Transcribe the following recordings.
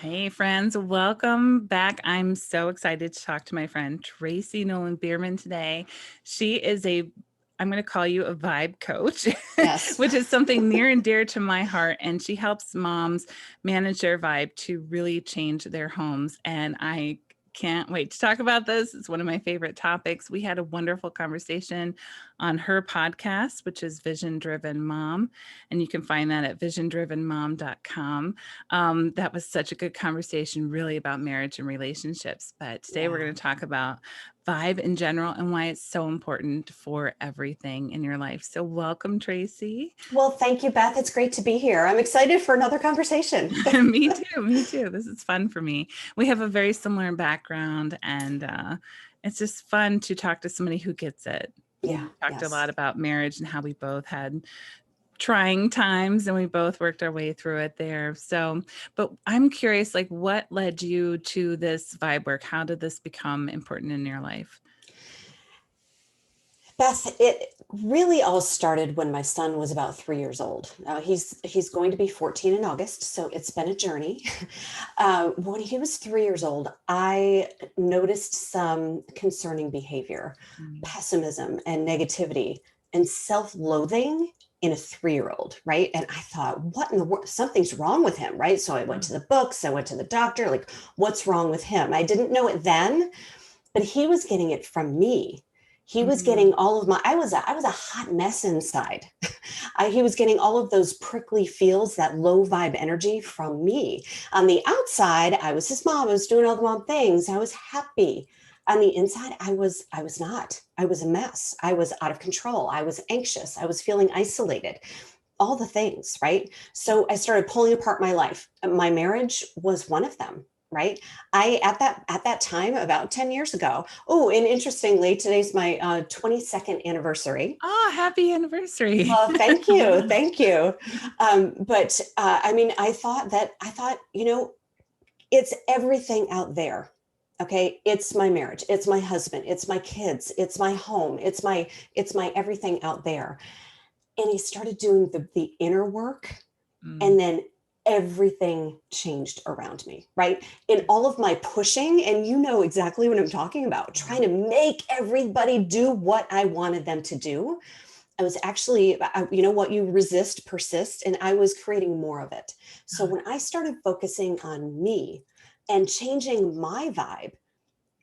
Hey friends, welcome back. I'm so excited to talk to my friend Tracy Nolin Beerman today. She is I'm going to call you a vibe coach, Yes. which is something near and dear to my heart. And she helps moms manage their vibe to really change their homes. And I can't wait to talk about this. It's one of my favorite topics. We had a wonderful conversation on her podcast, which is Vision Driven Mom. And you can find that at visiondrivenmom.com. That was such a good conversation, really about marriage and relationships. But today we're Yeah. going to talk about vibe in general and why it's so important for everything in your life. So, welcome, Tracy. Well, thank you, Beth. It's great to be here. I'm excited for another conversation. Me too. Me too. This is fun for me. We have a very similar background, and it's just fun to talk to somebody who gets it. We Yeah. talked a Yes. lot about marriage and how we both had trying times and we both worked our way through it there. So, but I'm curious, like, what led you to this vibe work? How did this become important in your life? Beth, it really all started when my son was about 3 years old. He's going to be 14 in August, so it's been a journey. When he was 3 years old, I noticed some concerning behavior, Mm. pessimism and negativity, and self-loathing in a 3 year old, right? And I thought, what in the world? Something's wrong with him, right? So I went to the books, I went to the doctor, like, what's wrong with him? I didn't know it then, but he was getting it from me. He was getting Mm. all of my, I was a hot mess inside. He was getting all of those prickly feels, that low vibe energy from me. On the outside, I was his mom. I was doing all the mom things. I was happy. On the inside, I was not. I was a mess. I was out of control. I was anxious. I was feeling isolated. All the things, right? So I started pulling apart my life. My marriage was one of them, right? I at that time, about 10 years ago. Oh, and interestingly, today's my 22nd anniversary. Oh, happy anniversary. Well, thank you, thank you. But I mean, I thought, it's everything out there. Okay, it's my marriage, it's my husband, it's my kids, it's my home, it's my everything out there. And he started doing the inner work, Mm. and then everything changed around me, right? In all of my pushing, and you know exactly what I'm talking about, Yeah. trying to make everybody do what I wanted them to do. I was actually, you know what, you resist, persist, and I was creating more of it. So when I started focusing on me and changing my vibe,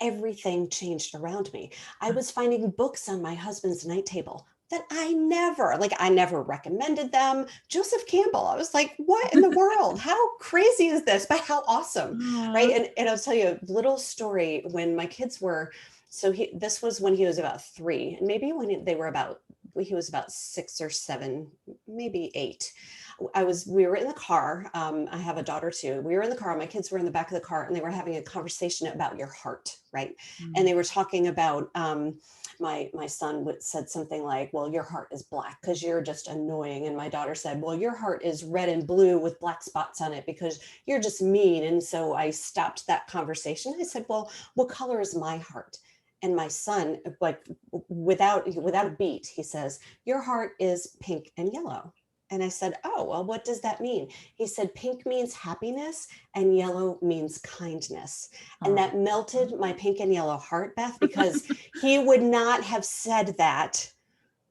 everything changed around me. I was finding books on my husband's night table that I never recommended them. Joseph Campbell. I was like, what in the world? How crazy is this? But how awesome, right? Aw. And I'll tell you a little story when my kids were, this was when he was about 3, and maybe he was about 6 or 7, maybe 8. We were in the car. I have a daughter too. We were in the car. My kids were in the back of the car, and they were having a conversation about your heart, right? And Mm. they were talking about, my son said something like, well, your heart is black because you're just annoying. And my daughter said, well, your heart is red and blue with black spots on it because you're just mean. And so I stopped that conversation. I said, well, what color is my heart? And my son, like, without a beat, he says, your heart is pink and yellow. And I said, oh, well, what does that mean? He said, pink means happiness and yellow means kindness. And Aw. that melted my pink and yellow heart, Beth, because he would not have said that,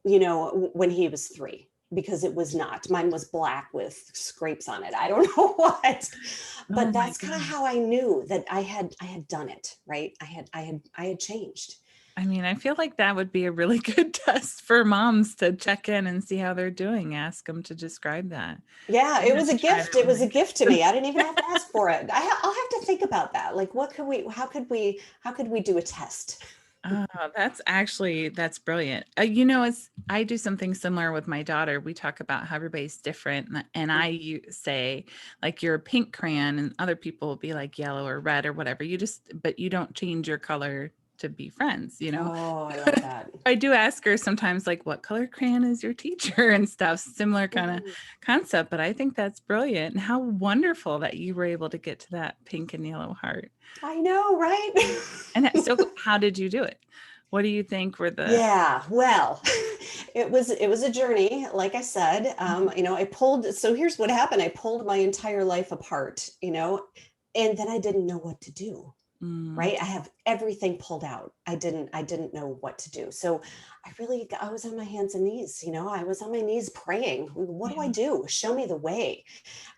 when he was 3, because it was not. Mine was black with scrapes on it. I don't know what. Oh But my that's kind of goodness. how I knew that I had done it, right? I had changed. I mean, I feel like that would be a really good test for moms to check in and see how they're doing. Ask them to describe that. Yeah, I'm it gonna have was a to try gift. that It with was my a gift to me. kids. I didn't even have to ask for it. I'll have to think about that. Like, how could we do a test? Oh, that's brilliant. I do something similar with my daughter. We talk about how everybody's different, and say like you're a pink crayon, and other people will be like yellow or red or whatever. But you don't change your color to be friends, you know? Oh, I love that. I do ask her sometimes, like, what color crayon is your teacher and stuff, similar kind of Mhm. concept. But I think that's brilliant. And how wonderful that you were able to get to that pink and yellow heart. I know, right? And so, how did you do it? What do you think were the Yeah, well, it was a journey, like I said. I pulled, so here's what happened. I pulled my entire life apart, And then I didn't know what to do. Mm, Right. I have everything pulled out. I didn't know what to do. So I was on my hands and knees, I was on my knees praying. What do I yeah. do? Show me the way.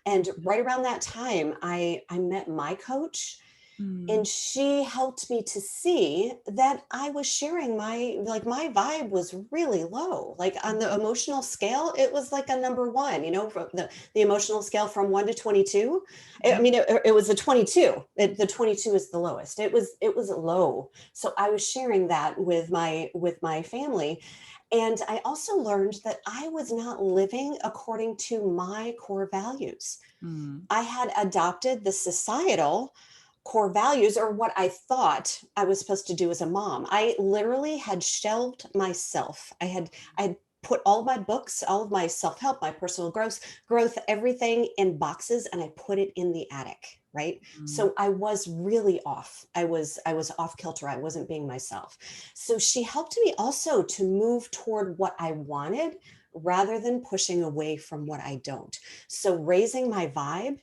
And right around that time, I met my coach, Mm, and she helped me to see that I was sharing my vibe was really low. Like on the mhm, emotional scale, it was like a number one, from the emotional scale from 1 to 22. I mhm, mean, it was a 22. The 22 is the lowest. It was low. So I was sharing that with my family. And I also learned that I was not living according to my core values. mm, I had adopted the societal core values, or what I thought I was supposed to do as a mom. I literally had shelved myself. I had put all of my books, all of my self-help, my personal growth, everything in boxes, and I put it in the attic, right? mm. So I was really off. I was off kilter. I wasn't being myself. So she helped me also to move toward what I wanted rather than pushing away from what I don't. So raising my vibe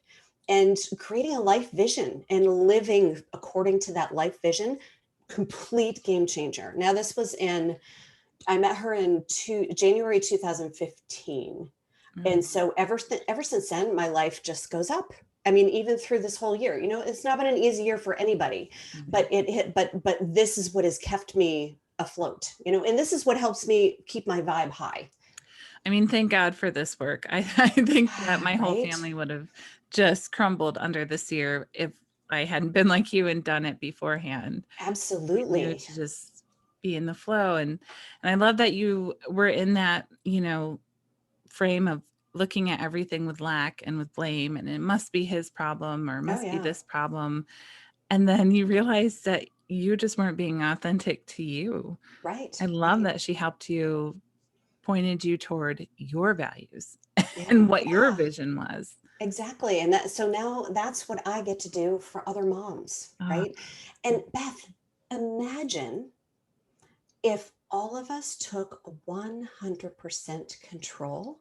and creating a life vision and living according to that life vision, complete game changer. Now, I met her in January 2015. And Mm, so ever since then, my life just goes up. I mean, even through this whole year, it's not been an easy year for anybody, yeah. but but this is what has kept me afloat, and this is what helps me keep my vibe high. I mean, thank God for this work. I think that my whole Right? family would have just crumbled under this year if I hadn't been like you and done it beforehand. We knew Absolutely. to just be in the flow. And I love that you were in that, frame of looking at everything with lack and with blame, and it must be his problem or it Oh, must be yeah. this problem. And then you realize that you just weren't being authentic to you. Right. I love Right. that she helped you, pointed you toward your values Yeah. and what your Yeah. vision was. Exactly. And so now that's what I get to do for other moms, Ah, right? And Beth, imagine if all of us took 100% control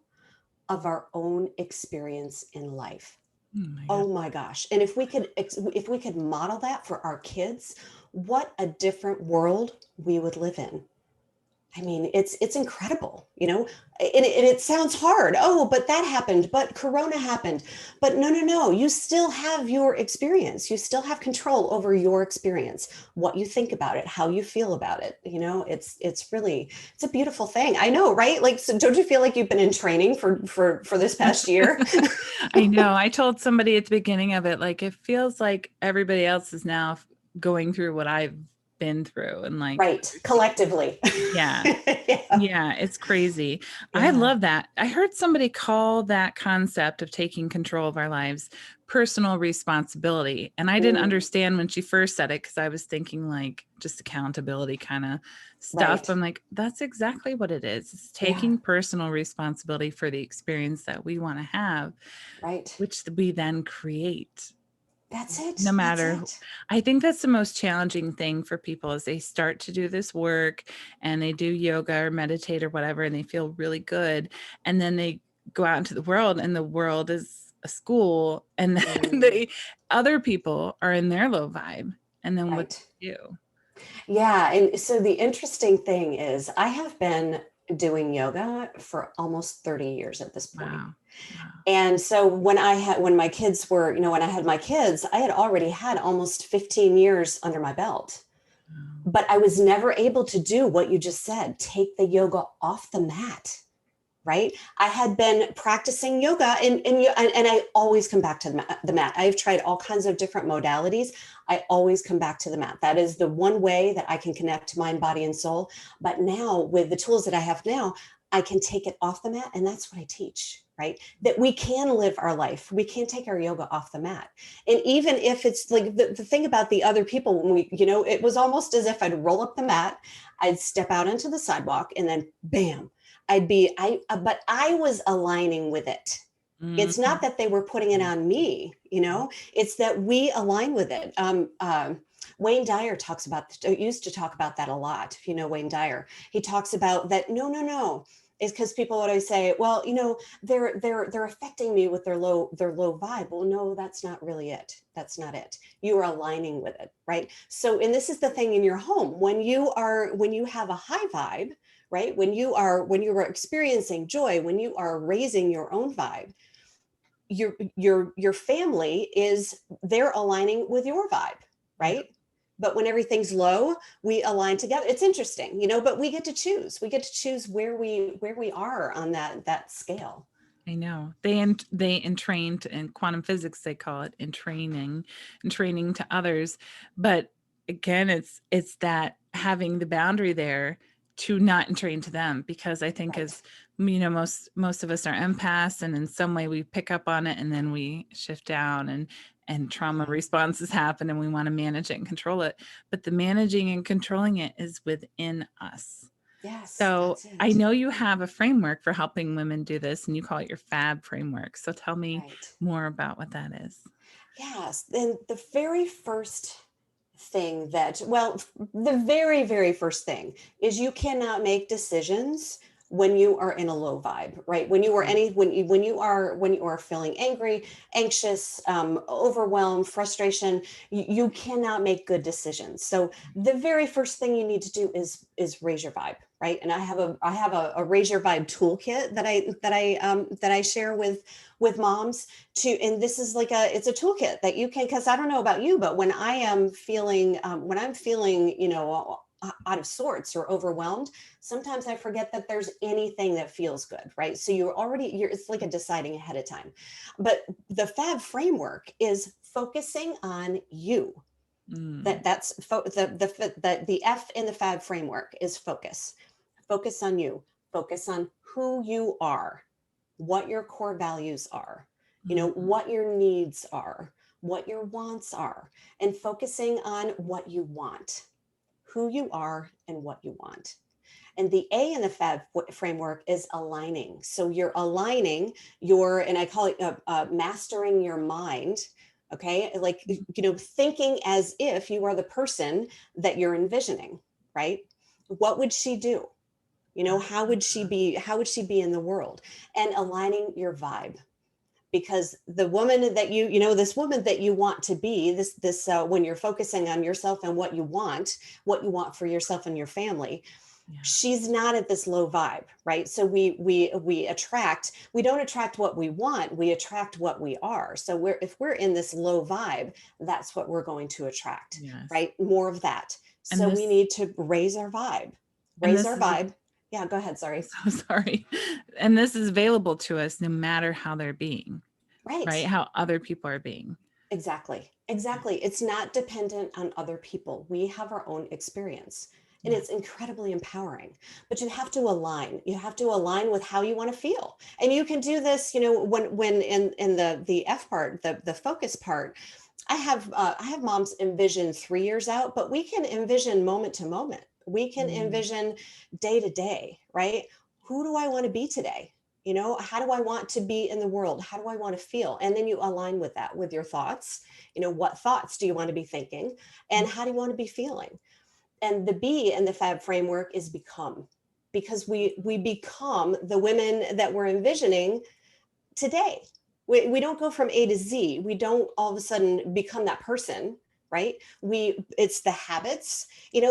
of our own experience in life. oh my God. Oh my gosh. And if we could model that for our kids, what a different world we would live in. I mean, it's incredible, and it sounds hard. Oh, but that happened, but Corona happened. But no, no, no. You still have your experience. You still have control over your experience, what you think about it, how you feel about it. It's a beautiful thing. I know, right? Like, so don't you feel like you've been in training for this past year? I know. I told somebody at the beginning of it, like, it feels like everybody else is now going through what I've been through and like Right. Collectively. yeah. Yeah. Yeah, it's crazy. I Yeah. love that. I heard somebody call that concept of taking control of our lives personal responsibility. And I didn't Mm, understand when she first said it because I was thinking like just accountability kind of stuff. But right. I'm like, that's exactly what it is. It's Yeah. taking personal responsibility for the experience that we want to have, Right. which we then create. That's No it. That's matter, it. I think that's the most challenging thing for people as they start to do this work and they do yoga or meditate or whatever, and they feel really good. And then they go out into the world and the world is a school and then Mm, the other people are in their low vibe. And then what right. do you do? Yeah. And so the interesting thing is, I have been doing yoga for almost 30 years at this point. Wow. Wow. And so when my kids were, when I had my kids, I had already had almost 15 years under my belt. Wow. But I was never able to do what you just said, take the yoga off the mat. Right. I had been practicing yoga, and I always come back to the mat. I've tried all kinds of different modalities. I always come back to the mat. That is the one way that I can connect to mind, body, and soul. But now with the tools that I have now, I can take it off the mat. And that's what I teach, right? That we can live our life. We can take our yoga off the mat. And even if it's like the thing about the other people, when it was almost as if I'd roll up the mat, I'd step out into the sidewalk, and then bam, but I was aligning with it. It's not Mhm. that they were putting it on me, it's that we align with it. Wayne Dyer used to talk about that a lot. If you know Wayne Dyer, he talks about that. No, no, no. is because people would always say, well, they're affecting me with their low vibe. Well, no, that's not really it. That's not it. You are aligning with it, right? So, and this is the thing in your home, when you have a high vibe, right? When you are experiencing joy, when you are raising your own vibe, your family they're aligning with your vibe, Yeah, right? But when everything's low, we align together. It's interesting, but we get to choose where we are on that scale. I know. They entrained in quantum physics, they call it and training to others. But again, it's that having the boundary there to not entrain to them, because I think Right. as most of us are empaths, and in some way we pick up on it and then we shift down, and trauma Mhm. responses happen and we want to manage it and control it. But the managing and controlling it is within us. Yes, So that's I it. know you have a framework for helping women do this, and you call it your FAB framework. So tell me Right. more about what that is. Yes. Then the very first thing the very, very first thing is you cannot make decisions when you are in a low vibe, right? Mhm. When you are feeling angry, anxious, overwhelmed, frustration, you cannot make good decisions. So the very first thing you need to do is raise your vibe, right? And I have a raise your vibe toolkit that I share with moms and this is it's a toolkit that you can, because I don't know about you, but when I'm feeling out of sorts or overwhelmed, sometimes I forget that there's anything that feels good, right? So it's like a deciding ahead of time. But the FAB framework is focusing on you. Mm, The F in the FAB framework is focus on you, focus on who you are, what your core values are, mm, what your needs are, what your wants are, and focusing on what you want, who you are, and what you want. And the A in the FAB framework is aligning. So you're aligning and I call it mastering your mind. Okay. Like, thinking as if you are the person that you're envisioning, right? What would she do? How would she be in the world? And aligning your vibe, because the woman that this woman that you want to be, when you're focusing on yourself and what you want for yourself and your family, yeah. she's not at this low vibe, right? So we don't attract what we want, we attract what we are. So if we're in this low vibe, that's what we're going to attract, Yes. right? More of that. And So we this need to raise our vibe. and Raise this our is vibe. Yeah, go ahead, I'm sorry. so sorry. And this is available to us no matter how they're being, right? Right. How other people are being. Exactly. Yeah. Exactly. It's not dependent on other people. We have our own experience. And Yeah. it's incredibly empowering. But you have to align. You have to align with how you want to feel. And you can do this, when in the F part, the focus part, I have moms envision 3 years out, but we can envision moment to moment. We can Mm, envision day to day, right? Who do I want to be today? How do I want to be in the world? How do I want to feel? And then you align with that, with your thoughts. What thoughts do you want to be thinking? And mm, how do you want to be feeling? And the B in the FAB framework is become, because we become the women that we're envisioning today. We don't go from A to Z. We don't all of a sudden become that person, right? It's the habits, in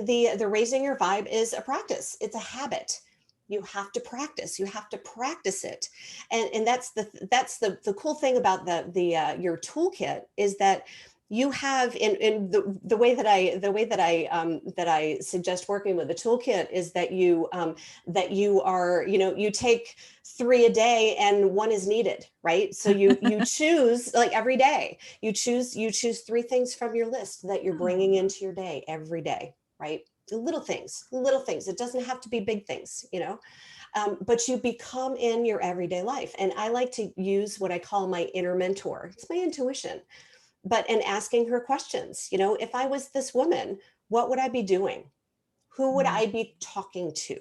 the raising your vibe is a practice. It's a habit. You have to practice it. And that's the cool thing about your toolkit is that you have in the way that I suggest working with the toolkit is that you are, you take 3 a day and 1 is needed, right? So you choose, like, every day you choose 3 things from your list that you're bringing oh, into your day every day, right? Little things. It doesn't have to be big things, but you become in your everyday life. And I like to use what I call my inner mentor. It's my intuition, but and asking her questions. If I was this woman, what would I be doing? Who would mm, I be talking to?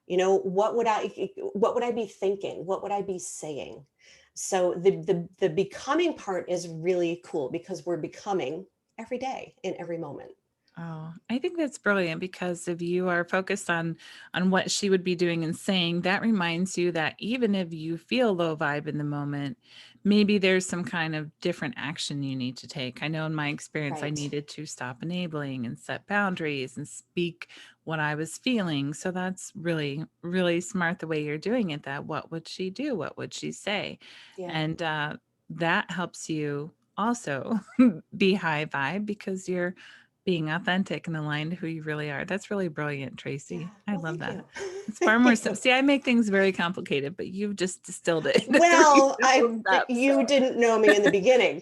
What would I be thinking? What would I be saying? So the becoming part is really cool, because we're becoming every day in every moment. Oh, I think that's brilliant because if you are focused on what she would be doing and saying, that reminds you that even if you feel low vibe in the moment, maybe there's some kind of different action you need to take. I know in my experience, I Right. needed to stop enabling and set boundaries and speak what I was feeling. So that's really, really smart the way you're doing it. That what would she do? What would she say? Yeah. And that helps you also be high vibe because you're being authentic and aligned to who you really are. That's really brilliant, Yeah. Tracy. I Well, love thank that. you. It's far Thank more you. see, I make things very complicated, but you've just distilled it into three Well, simple steps. you didn't know me in the beginning.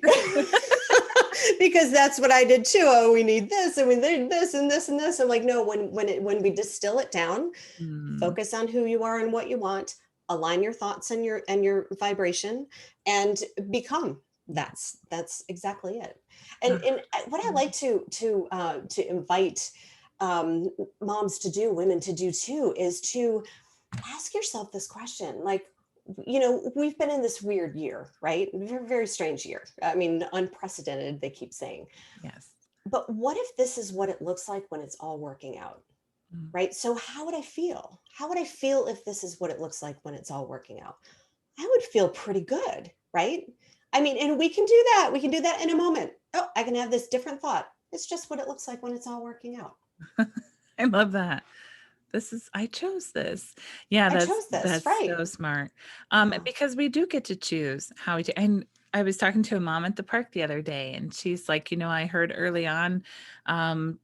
Because that's what I did too. Oh, we need this and we need this and this and this. I'm like, no, when we distill it down, Mm, focus on who you are and what you want, align your thoughts and your vibration, and become. yeah. That's exactly it. And Ah, what I mm, like to invite moms to do, women to do too, is to ask yourself this question, like, we've been in this weird year, right? Very, very strange year. I mean, unprecedented, they keep saying. yes. But what if this is what it looks like when it's all working out? Mm. Right? So how would I feel? How would I feel if this is what it looks like when it's all working out? I would feel pretty good, right? I mean, and we can do that. We can do that in a moment. Oh, I can have this different thought. It's just what it looks like when it's all working out. I love that. This is I chose this. Yeah, I chose this, that's right? so smart. Yeah. Because we do get to choose how we do. And I was talking to a mom at the park the other day, and she's like, I heard early on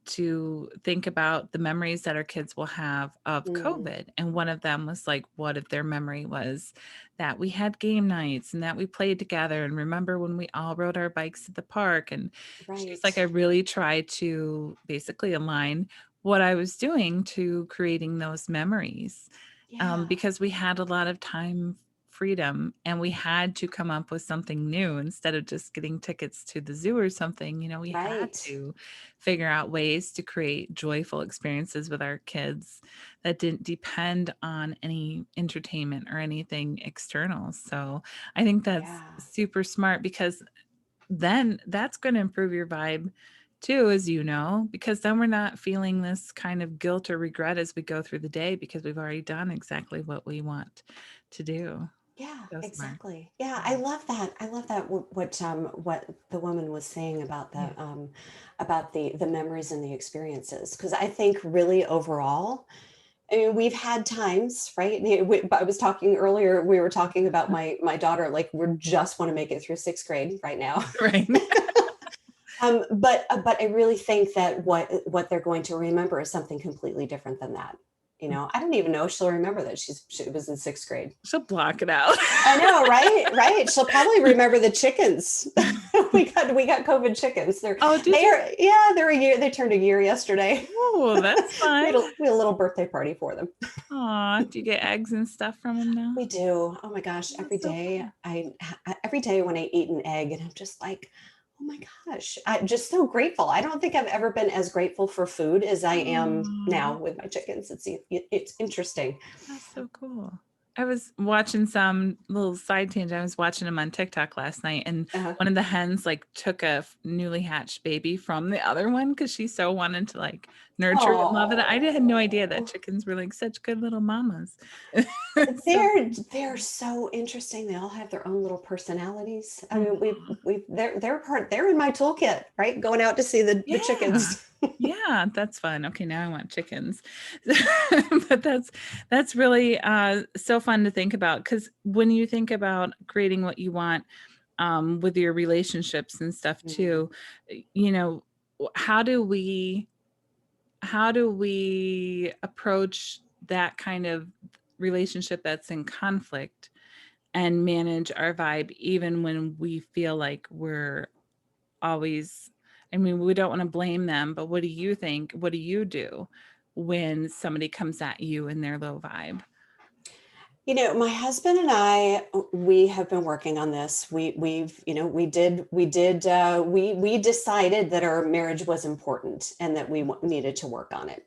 to think about the memories that our kids will have of Mm, COVID. And one of them was like, what if their memory was that we had game nights and that we played together? And remember when we all rode our bikes at the park? And she was right. like, I really tried to basically align what I was doing to creating those memories, Yeah. because we had a lot of time freedom and we had to come up with something new instead of just getting tickets to the zoo or something. We had Right. to figure out ways to create joyful experiences with our kids that didn't depend on any entertainment or anything external. So I think that's Yeah. super smart because then that's going to improve your vibe too, as because then we're not feeling this kind of guilt or regret as we go through the day because we've already done exactly what we want to do. Yeah, So smart. exactly. Yeah, I Yeah. love that. I love that what the woman was saying Yeah. about the memories and the experiences, because I think really overall, I mean, we've had times, right? I was talking earlier, we were talking about my daughter, like we just want to make it through sixth grade right now. Right. But I really think that what they're going to remember is something completely different than that. I don't even know if she'll remember that she was in sixth grade. She'll block it out. I know, right? Right. She'll probably remember the chickens. we got COVID chickens. Oh, did They you? are, yeah, they're a year. They turned a year yesterday. Oh, that's we fun. had a we had a little birthday party for them. Aw, do you get eggs and stuff from them now? We do. Oh my gosh, Oh, that's so fun. every day when I eat an egg, and I'm just like, oh my gosh, I'm just so grateful. I don't think I've ever been as grateful for food as I am Aw. now with my chickens. It's interesting. That's so cool. I was watching some little side tangent. I was watching them on TikTok last night, and Uh-huh. one of the hens like took a newly hatched baby from the other one because she so wanted to like nurture it and love it. Had no idea that Oh. chickens were like such good little mamas. So They're so interesting. They all have their own little personalities. I mean, they're in my toolkit, right? Going out to see the yeah. chickens. Yeah, that's fun. Okay, now I want chickens. But that's really so fun to think about because when you think about creating what you want with your relationships and stuff Mm, too, you know, how do we approach that kind of relationship that's in conflict and manage our vibe even when we feel like we're always I mean, we don't want to blame them, but what do you think? What do you do when somebody comes at you in their low vibe? My husband and I, we have been working on this. We decided that our marriage was important and that we needed to work on it.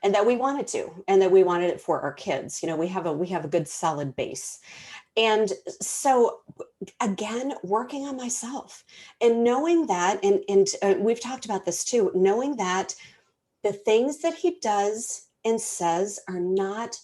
and that we wanted to, and that we wanted it for our kids. You know, we have a good solid base. And so again, working on myself and knowing that, and we've talked about this too, knowing that the things that he does and says are not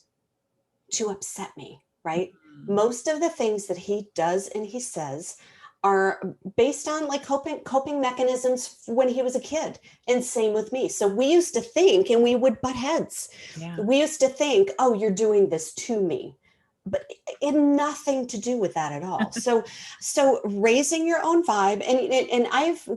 to upset me, right? Most of the things that he does and he says are based on like coping mechanisms when he was a kid, and same with me. So we used to think, and we would butt heads. Yeah. We used to think, oh, you're doing this to me, but it had nothing to do with that at all. So raising your own vibe, and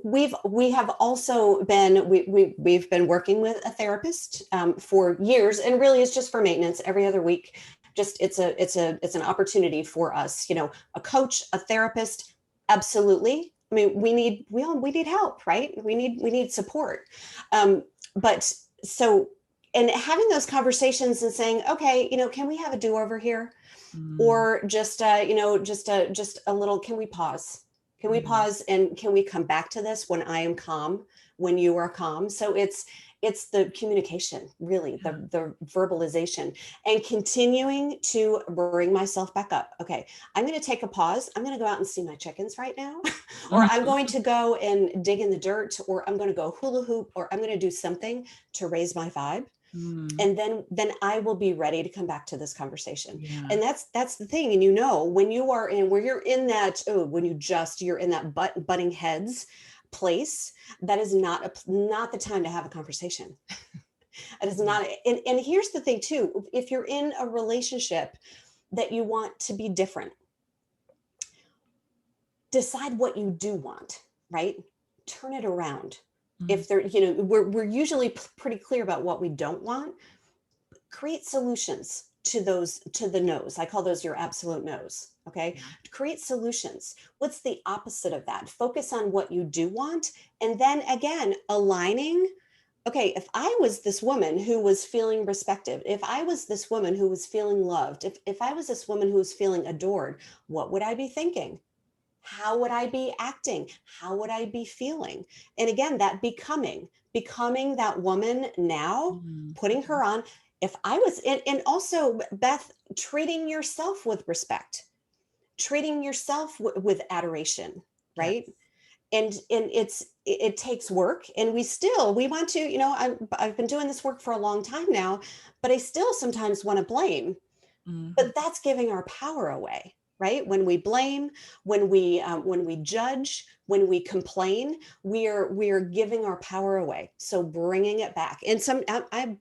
we have also been we've been working with a therapist for years, and really it's just for maintenance every other week. Just it's an opportunity for us, you know, a coach, a therapist. Absolutely. I mean, we need help, right? We need support. But so, and having those conversations and saying, okay, you know, can we have a do-over here? Or just just a little, can we pause? Can we pause, and can we come back to this when I am calm, when you are calm? So it's the communication, really, the verbalization, and continuing to bring myself back up. Okay, I'm going to take a pause. I'm going to go out and see my chickens right now, or I'm going to go and dig in the dirt, or I'm going to go hula hoop, or I'm going to do something to raise my vibe. And then I will be ready to come back to this conversation. Yeah. And that's the thing. And you know, when you are in, where you're in that, you're in that butting heads place, that is not the time to have a conversation. It is not. And here's the thing too, if you're in a relationship that you want to be different, decide what you do want, right? Turn it around. If there, you know, we're usually pretty clear about what we don't want. Create solutions to the no's. I call those your absolute no's. Okay. Create solutions. What's the opposite of that? Focus on what you do want. And then again, aligning. Okay, if I was this woman who was feeling respected, if I was this woman who was feeling loved, if I was this woman who was feeling adored, what would I be thinking? How would I be acting? How would I be feeling? And again, that becoming that woman now, putting her on. If I was, and also, Beth, treating yourself with respect, treating yourself with adoration, right? Yes. And it takes work, and we want to, you know, I've been doing this work for a long time now, but I still sometimes want to blame. But that's giving our power away, right? When we blame, when we judge, when we complain, we are giving our power away. So bringing it back. And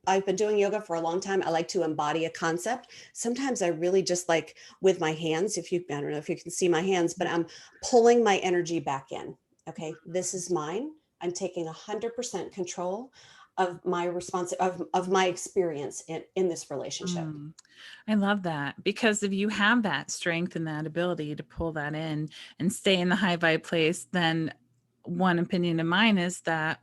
I've been doing yoga for a long time. I like to embody a concept. Sometimes I really just like with my hands. I don't know if you can see my hands, but I'm pulling my energy back in. Okay, this is mine. I'm taking 100% control of my of my experience in this relationship. I love that, because if you have that strength and that ability to pull that in and stay in the high vibe place, then one opinion of mine is that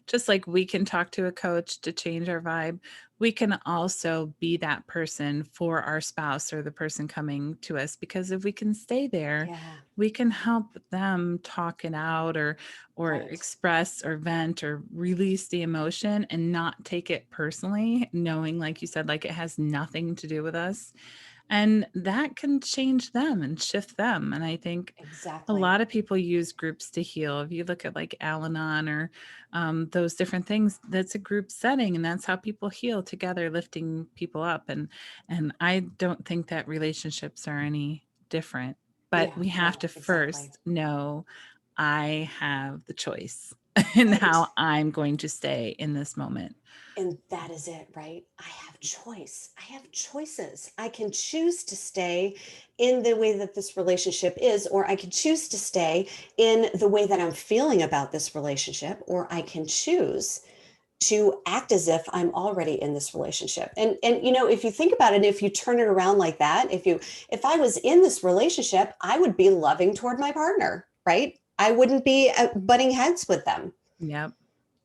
just like we can talk to a coach to change our vibe, we can also be that person for our spouse or the person coming to us, because if we can stay there, we can help them talk it out or express or vent or release the emotion and not take it personally, knowing, like you said, like it has nothing to do with us. And that can change them and shift them. And I think a lot of people use groups to heal. If you look at like Al-Anon or those different things, that's a group setting, and that's how people heal together, lifting people up. And I don't think that relationships are any different, but we have to first know I have the choice in how I'm going to stay in this moment. And that is it, right? I have choice. I have choices. I can choose to stay in the way that this relationship is, or I can choose to stay in the way that I'm feeling about this relationship, or I can choose to act as if I'm already in this relationship. And you know, if you think about it, if you turn it around like that, if I was in this relationship, I would be loving toward my partner, right? I wouldn't be butting heads with them. Yep.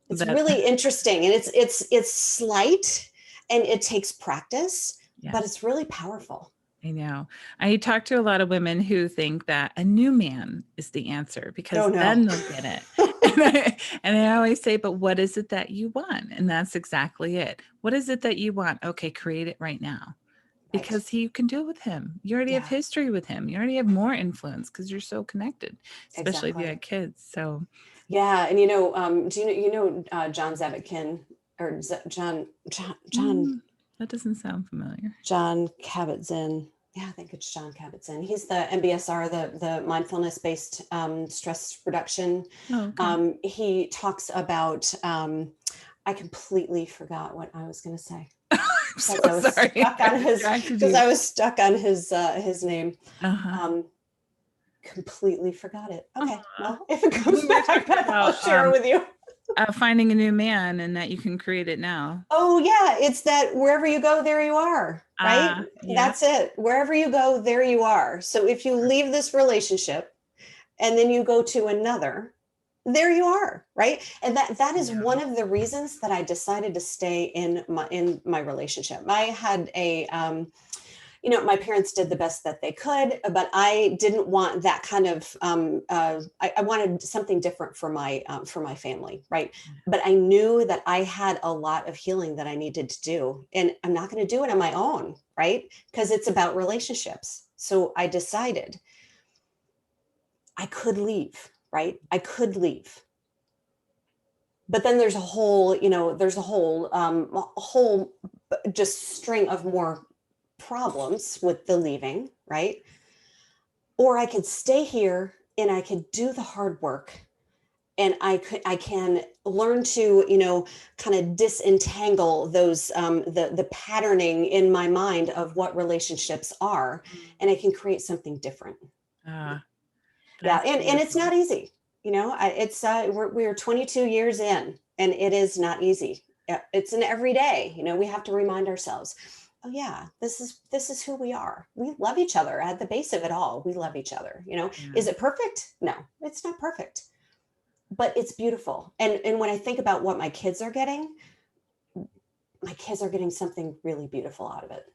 It's really interesting, and it's slight, and it takes practice, but it's really powerful. I know. I talk to a lot of women who think that a new man is the answer, because then they'll get it. And I always say, but what is it that you want? And that's exactly it. What is it that you want? Okay, create it right now. Right. Because he can do it with him. You already have Yeah, history with him. You already have more influence because you're so connected, especially if you had exactly. kids. So Yeah. And do John Zabitkin or mm, that doesn't sound familiar. John Kabat-Zinn? Yeah, I think it's John Kabat-Zinn. He's the MBSR, the mindfulness based stress reduction. Oh, okay. He talks about, I completely forgot what I was going to say I'm so because I was sorry. stuck I on distracted you. his name. Uh-huh. Um, Completely forgot it. Okay, Aw. well, if it comes We were back, talking then I'll about share it with you. finding a new man and that you can create it now. Oh, yeah. It's that wherever you go, there you are, right? Yeah. That's it. Wherever you go, there you are. So if you leave this relationship and then you go to another, there you are, right? And that is Yeah. one of the reasons that I decided to stay in my relationship. I had my parents did the best that they could, but I didn't want that kind of. I wanted something different for my family, right? But I knew that I had a lot of healing that I needed to do, and I'm not going to do it on my own, right? Because it's about relationships. So I decided I could leave, right? I could leave, but then there's a whole just string of more problems with the leaving, right? Or I could stay here and I could do the hard work, and I can learn to kind of disentangle those the patterning in my mind of what relationships are, and I can create something different. Ah, Yeah, that's and it's beautiful. not easy. It's we're 22 years in, and it is not easy. It's an everyday. We have to remind ourselves, oh yeah, this is who we are. We love each other at the base of it all. We love each other. Yeah. Is it perfect? No, it's not perfect, but it's beautiful. And when I think about what my kids are getting something really beautiful out of it.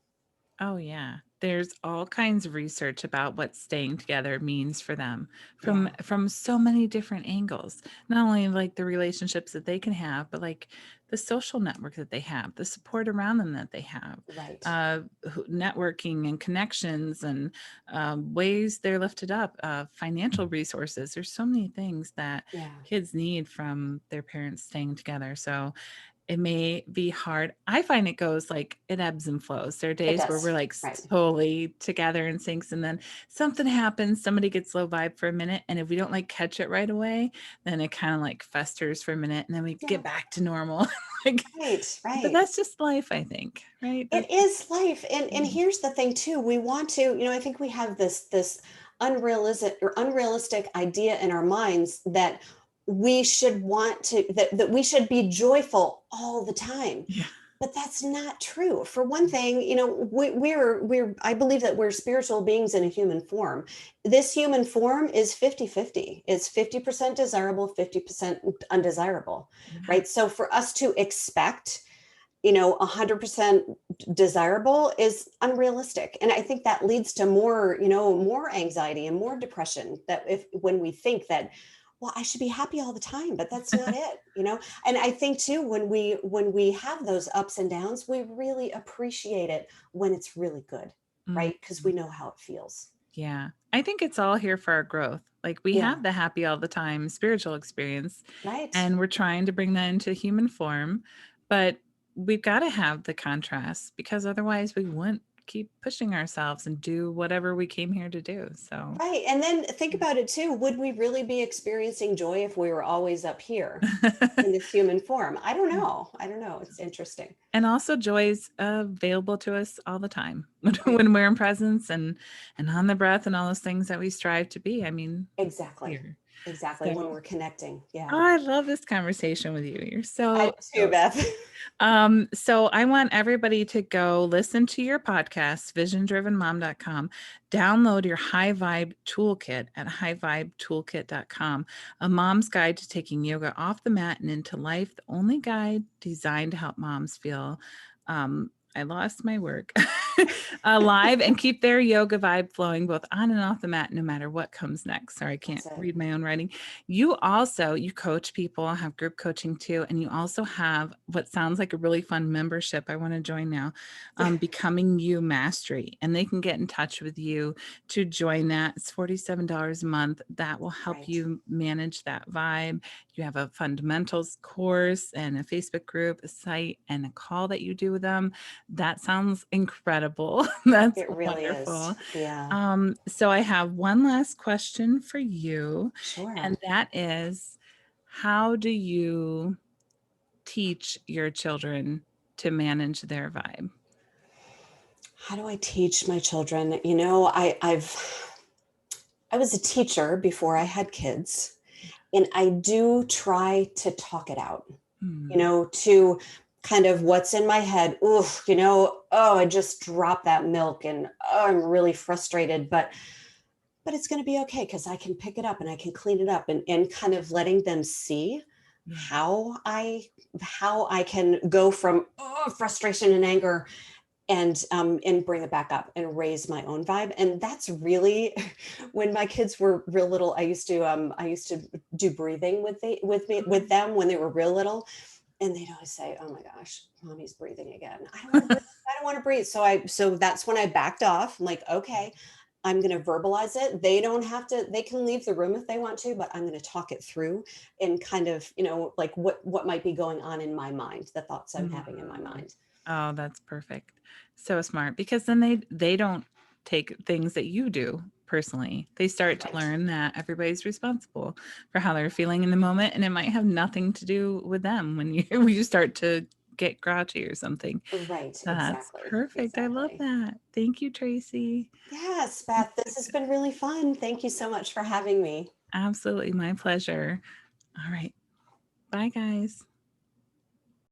Oh, yeah. There's all kinds of research about what staying together means for them Yeah, from so many different angles. Not only like the relationships that they can have, but like the social network that they have, the support around them that they have, right. networking and connections and ways they're lifted up, financial resources. There's so many things that Yeah, kids need from their parents staying together. So it may be hard. I find it goes like it ebbs and flows. There are it days where we're does. like Right. totally together and syncs, and then something happens, somebody gets low vibe for a minute, and if we don't like catch it right away, then it kind of like festers for a minute, and then we Yeah. get back to normal. Like, Right. but Right. that's just life, I think, right? It is life. And here's the thing too. We want to, I think we have this unrealistic idea in our minds that we should want to that we should be joyful all the time. Yeah. But that's not true. For one thing, we're I believe that we're spiritual beings in a human form. This human form is 50-50. It's 50% desirable, 50% undesirable, Yeah. right? So for us to expect 100% desirable is unrealistic, and I think that leads to more anxiety and more depression, that if when we think that, well, I should be happy all the time, but that's not it. And I think too, when we have those ups and downs, we really appreciate it when it's really good, Mhm. right? Because we know how it feels. Yeah. I think it's all here for our growth. Like we Yeah. have the happy all the time spiritual experience, Right. and we're trying to bring that into human form, but we've got to have the contrast because otherwise we wouldn't keep pushing ourselves and do whatever we came here to do. So, Right. And then think about it too. Would we really be experiencing joy if we were always up here in this human form? I don't know. I don't know. It's interesting. and also joy's available to us all the time when, Right. when we're in presence and on the breath and all those things that we strive to be. I mean, Exactly. here. Exactly. So, When we're connecting. oh, Yeah. I love this conversation with you. You're I so too, Beth. So I want everybody to go listen to your podcast, visiondrivenmom.com. Download your High Vibe Toolkit at highvibetoolkit.com, a mom's guide to taking yoga off the mat and into life, the only guide designed to help moms feel I lost my work, alive and keep their yoga vibe flowing both on and off the mat, no matter what comes next. Sorry, I can't That's it. read my own writing. You also, you coach people, have group coaching too, and you also have what sounds like a really fun membership. I want to join now, Becoming You Mastery, and they can get in touch with you to join that. It's $47 a month. That will help Right. you manage that vibe. You have a fundamentals course and a Facebook group, a site, and a call that you do with them. That sounds incredible. That's It really is. wonderful. Yeah. So I have one last question for you, Sure. and that is, how do you teach your children to manage their vibe? How do I teach my children? I was a teacher before I had kids, and I do try to talk it out, Hmm. to kind of what's in my head. Oof, oh, I just dropped that milk and oh, I'm really frustrated, but it's going to be okay because I can pick it up and I can clean it up, and kind of letting them see Yeah. how I can go from frustration and anger and bring it back up and raise my own vibe. And that's really when my kids were real little. I used to do breathing with them when they were real little, and they'd always say, "Oh my gosh, mommy's breathing again. I don't want to breathe. I don't want to breathe." So that's when I backed off. I'm like, okay, I'm going to verbalize it. They don't have to. They can leave the room if they want to, but I'm going to talk it through and kind of, like what might be going on in my mind, the thoughts I'm having in my Mm. mind. Oh, that's perfect. So smart, because then they don't take things that you do personally. They start to Right. learn that everybody's responsible for how they're feeling in the moment, and it might have nothing to do with them when you when you start to get grouchy or something. Right. That's Exactly. perfect. I love Exactly. that. Thank you, Tracy. Yes, Beth, this has been really fun. Thank you so much for having me. Absolutely my pleasure. All right. Bye, guys.